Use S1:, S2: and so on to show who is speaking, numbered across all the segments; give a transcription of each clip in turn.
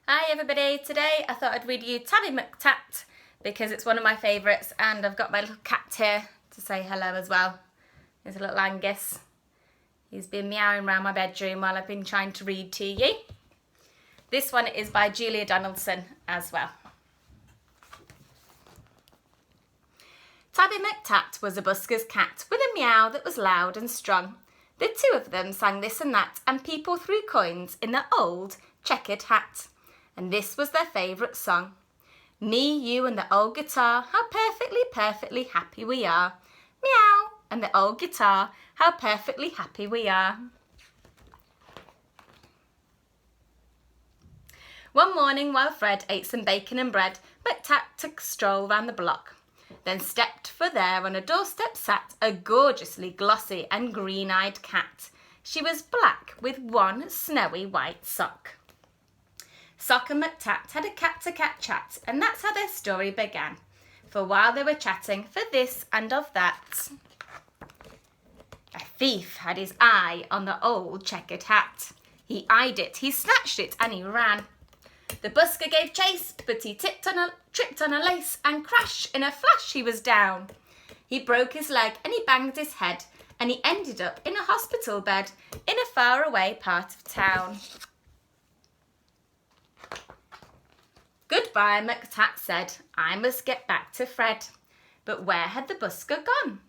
S1: Hi everybody, today I thought I'd read you Tabby McTat because it's one of my favourites and I've got my little cat here to say hello as well. Here's a little Angus. He's been meowing around my bedroom while I've been trying to read to you. This one is by Julia Donaldson as well. Tabby McTat was a busker's cat with a meow that was loud and strong. The two of them sang this and that and people threw coins in their old checkered hat. And this was their favourite song. Me, you and the old guitar, how perfectly happy we are. Meow, and the old guitar, how perfectly happy we are. One morning while Fred ate some bacon and bread, McTat took a stroll round the block. Then stepped for there on a doorstep sat a gorgeously glossy and green-eyed cat. She was black with one snowy white sock. Sock and McTat had a cat-to-cat chat, and that's how their story began. For while they were chatting for this and of that, a thief had his eye on the old checkered hat. He eyed it, he snatched it, and he ran. The busker gave chase, but he tripped on a lace, and crash, in a flash he was down. He broke his leg, and he banged his head, and he ended up in a hospital bed in a faraway part of town. Goodbye, McTat said. I must get back to Fred. But where had the busker gone?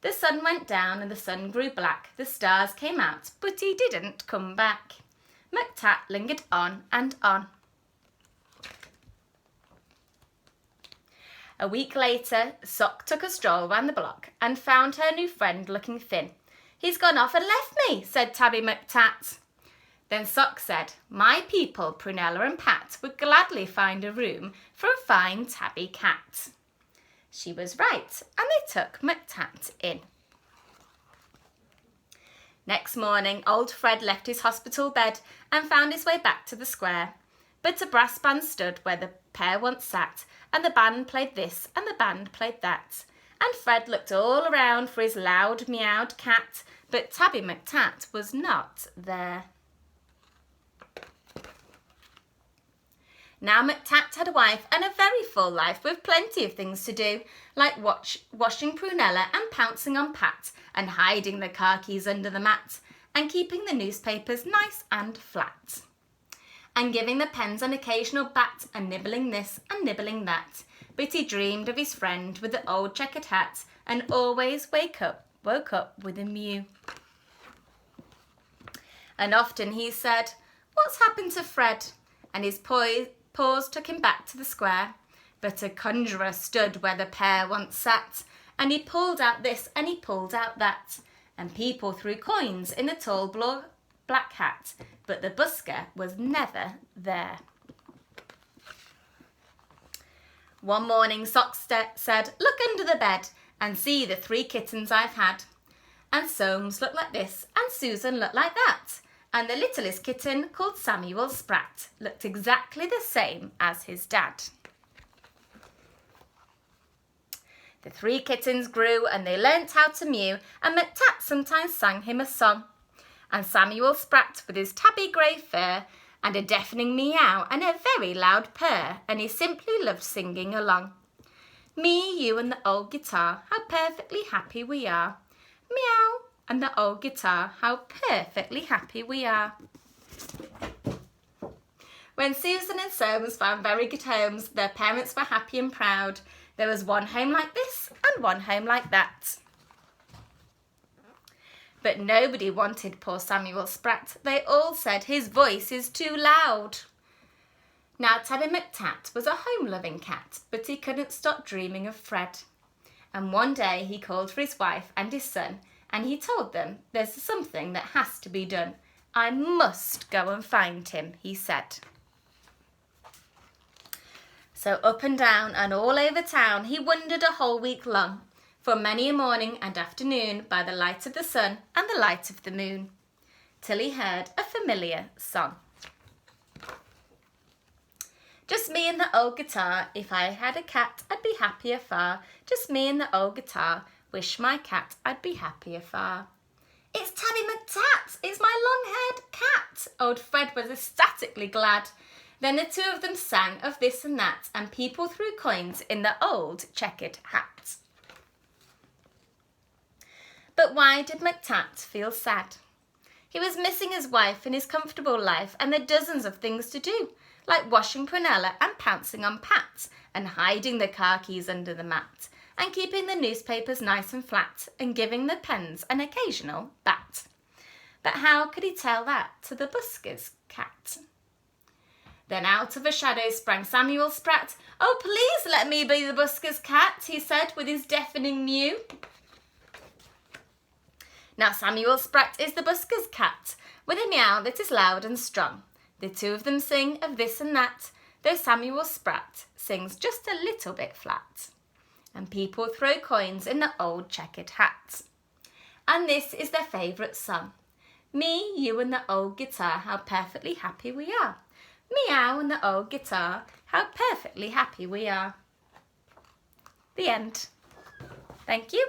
S1: The sun went down and the sun grew black. The stars came out, but he didn't come back. McTat lingered on and on. A week later, Sock took a stroll round the block and found her new friend looking thin. He's gone off and left me, said Tabby McTat. Then Sock said, my people, Prunella and Pat, would gladly find a room for a fine tabby cat. She was right, and they took McTat in. Next morning, old Fred left his hospital bed and found his way back to the square. But a brass band stood where the pair once sat, and the band played this and the band played that. And Fred looked all around for his loud meowed cat, but Tabby McTat was not there. Now McTat had a wife and a very full life with plenty of things to do, like washing Prunella and pouncing on Pat and hiding the car keys under the mat and keeping the newspapers nice and flat and giving the pens an occasional bat and nibbling this and nibbling that. But he dreamed of his friend with the old checkered hat and always woke up with a mew. And often he said, what's happened to Fred? And his paws took him back to the square. But a conjurer stood where the pair once sat, and he pulled out this and he pulled out that, and people threw coins in a tall black hat, but the busker was never there. One morning Sock said, look under the bed and see the 3 kittens I've had. And Soames looked like this and Susan looked like that. And the littlest kitten, called Samuel Sprat, looked exactly the same as his dad. The 3 kittens grew and they learnt how to mew, and McTat sometimes sang him a song. And Samuel Sprat with his tabby grey fur and a deafening meow and a very loud purr, and he simply loved singing along. Me, you and the old guitar, how perfectly happy we are. Meow. And the old guitar, how perfectly happy we are. When Susan and Soames found very good homes, their parents were happy and proud. There was one home like this and one home like that. But nobody wanted poor Samuel Sprat. They all said his voice is too loud. Now Tabby McTat was a home-loving cat, but he couldn't stop dreaming of Fred. And one day he called for his wife and his son, and he told them, there's something that has to be done. I must go and find him, he said. So up and down and all over town he wandered a whole week long, for many a morning and afternoon by the light of the sun and the light of the moon, till he heard a familiar song. Just me and the old guitar, if I had a cat I'd be happier far. Just me and the old guitar, wish my cat I'd be happier far. It's Tabby McTat, it's my long-haired cat. Old Fred was ecstatically glad, Then the two of them sang of this and that, and people threw coins in the old checkered hat. But why did McTat feel sad? He was missing his wife and his comfortable life and the dozens of things to do, like washing Prunella and pouncing on Pat, and hiding the car keys under the mat, and keeping the newspapers nice and flat, and giving the pens an occasional bat. But how could he tell that to the busker's cat? Then out of a shadow sprang Samuel Spratt. "Oh, please let me be the busker's cat," he said with his deafening mew. Now Samuel Spratt is the busker's cat, with a meow that is loud and strong. The two of them sing of this and that, though Samuel Spratt sings just a little bit flat. And people throw coins in the old checkered hat. And this is their favourite song. Me, you and the old guitar, how perfectly happy we are. Meow and the old guitar, how perfectly happy we are. The end. Thank you.